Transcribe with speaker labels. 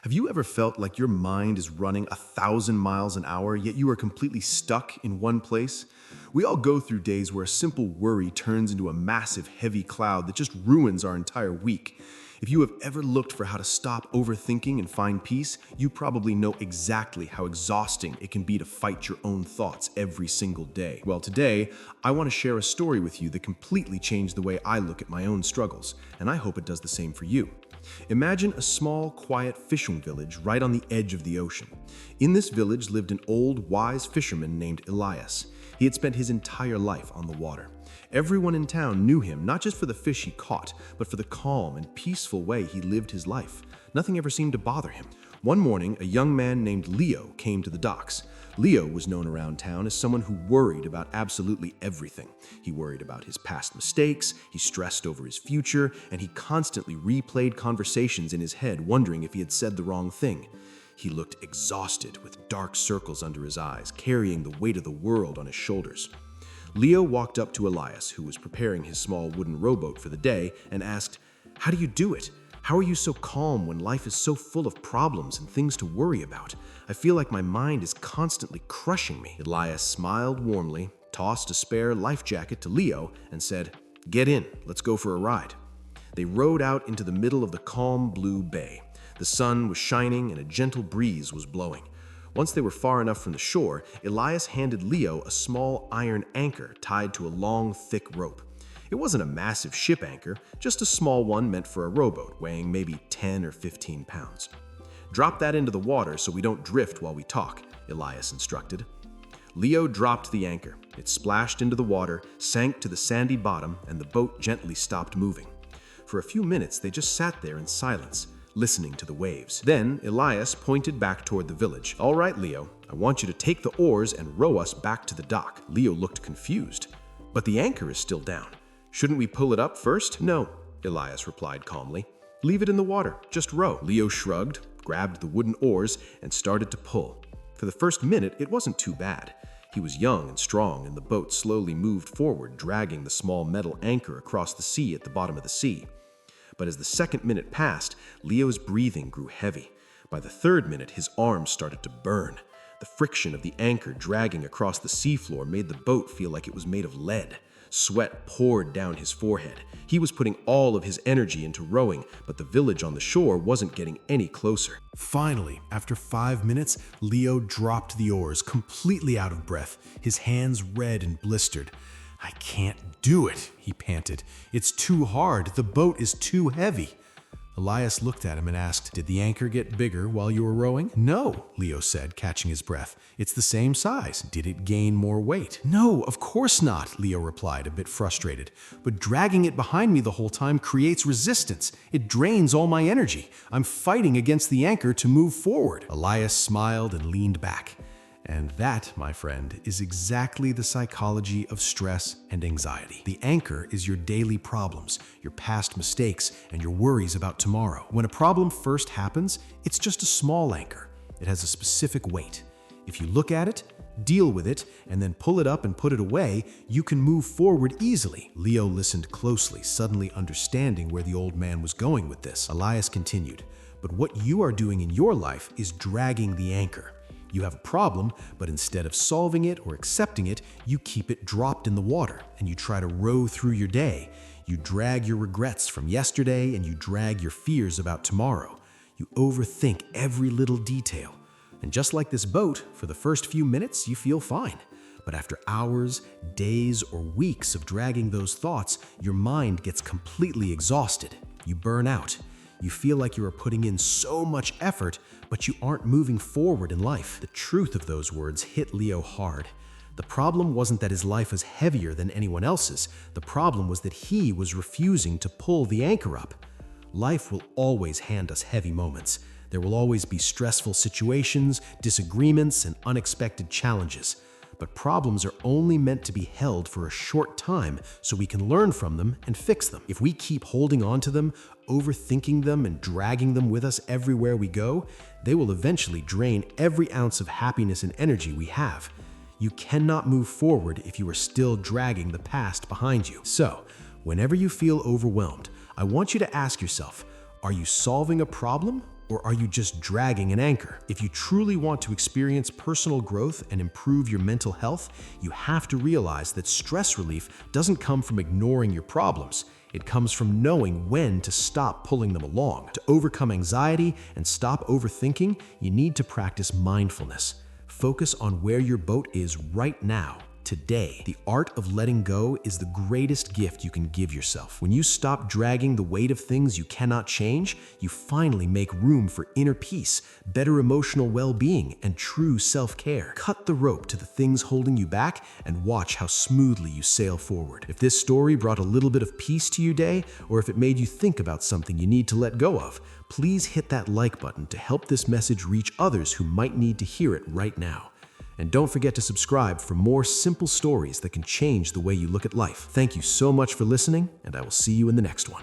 Speaker 1: Have you ever felt like your mind is running 1,000 miles an hour, yet you are completely stuck in one place? We all go through days where a simple worry turns into a massive, heavy cloud that just ruins our entire week. If you have ever looked for how to stop overthinking and find peace, you probably know exactly how exhausting it can be to fight your own thoughts every single day. Well, today, I want to share a story with you that completely changed the way I look at my own struggles, and I hope it does the same for you. Imagine a small, quiet fishing village right on the edge of the ocean. In this village lived an old, wise fisherman named Elias. He had spent his entire life on the water. Everyone in town knew him, not just for the fish he caught, but for the calm and peaceful way he lived his life. Nothing ever seemed to bother him. One morning, a young man named Leo came to the docks. Leo was known around town as someone who worried about absolutely everything. He worried about his past mistakes, he stressed over his future, and he constantly replayed conversations in his head, wondering if he had said the wrong thing. He looked exhausted, with dark circles under his eyes, carrying the weight of the world on his shoulders. Leo walked up to Elias, who was preparing his small wooden rowboat for the day, and asked, "How do you do it? How are you so calm when life is so full of problems and things to worry about? I feel like my mind is constantly crushing me." Elias smiled warmly, tossed a spare life jacket to Leo, and said, "Get in, let's go for a ride." They rowed out into the middle of the calm blue bay. The sun was shining and a gentle breeze was blowing. Once they were far enough from the shore, Elias handed Leo a small iron anchor tied to a long, thick rope. It wasn't a massive ship anchor, just a small one meant for a rowboat, weighing maybe 10 or 15 pounds. "Drop that into the water so we don't drift while we talk," Elias instructed. Leo dropped the anchor. It splashed into the water, sank to the sandy bottom, and the boat gently stopped moving. For a few minutes, they just sat there in silence, listening to the waves. Then Elias pointed back toward the village. "All right, Leo, I want you to take the oars and row us back to the dock." Leo looked confused. "But the anchor is still down. Shouldn't we pull it up first?" "No," Elias replied calmly. "Leave it in the water. Just row." Leo shrugged, grabbed the wooden oars, and started to pull. For the first minute, it wasn't too bad. He was young and strong, and the boat slowly moved forward, dragging the small metal anchor across the sea at the bottom of the sea. But as the second minute passed, Leo's breathing grew heavy. By the third minute, his arms started to burn. The friction of the anchor dragging across the seafloor made the boat feel like it was made of lead. Sweat poured down his forehead. He was putting all of his energy into rowing, but the village on the shore wasn't getting any closer. Finally, after 5 minutes, Leo dropped the oars, completely out of breath, his hands red and blistered. "I can't do it," he panted. "It's too hard. The boat is too heavy." Elias looked at him and asked, "Did the anchor get bigger while you were rowing?" "No," Leo said, catching his breath. "It's the same size." "Did it gain more weight?" "No, of course not," Leo replied, a bit frustrated. "But dragging it behind me the whole time creates resistance. It drains all my energy. I'm fighting against the anchor to move forward." Elias smiled and leaned back. And that, my friend, is exactly the psychology of stress and anxiety. The anchor is your daily problems, your past mistakes, and your worries about tomorrow. When a problem first happens, it's just a small anchor. It has a specific weight. If you look at it, deal with it, and then pull it up and put it away, you can move forward easily. Leo listened closely, suddenly understanding where the old man was going with this. Elias continued, "But what you are doing in your life is dragging the anchor. You have a problem, but instead of solving it or accepting it, you keep it dropped in the water and you try to row through your day. You drag your regrets from yesterday and you drag your fears about tomorrow. You overthink every little detail. And just like this boat, for the first few minutes, you feel fine. But after hours, days, or weeks of dragging those thoughts, your mind gets completely exhausted. You burn out. You feel like you are putting in so much effort, but you aren't moving forward in life." The truth of those words hit Leo hard. The problem wasn't that his life was heavier than anyone else's. The problem was that he was refusing to pull the anchor up. Life will always hand us heavy moments. There will always be stressful situations, disagreements, and unexpected challenges. But problems are only meant to be held for a short time so we can learn from them and fix them. If we keep holding on to them, overthinking them, and dragging them with us everywhere we go, they will eventually drain every ounce of happiness and energy we have. You cannot move forward if you are still dragging the past behind you. So, whenever you feel overwhelmed, I want you to ask yourself, are you solving a problem Or are you just dragging an anchor? If you truly want to experience personal growth and improve your mental health, you have to realize that stress relief doesn't come from ignoring your problems. It comes from knowing when to stop pulling them along. To overcome anxiety and stop overthinking, you need to practice mindfulness. Focus on where your boat is right now. Today, the art of letting go is the greatest gift you can give yourself. When you stop dragging the weight of things you cannot change, you finally make room for inner peace, better emotional well-being, and true self-care. Cut the rope to the things holding you back and watch how smoothly you sail forward. If this story brought a little bit of peace to your day, or if it made you think about something you need to let go of, please hit that like button to help this message reach others who might need to hear it right now. And don't forget to subscribe for more simple stories that can change the way you look at life. Thank you so much for listening, and I will see you in the next one.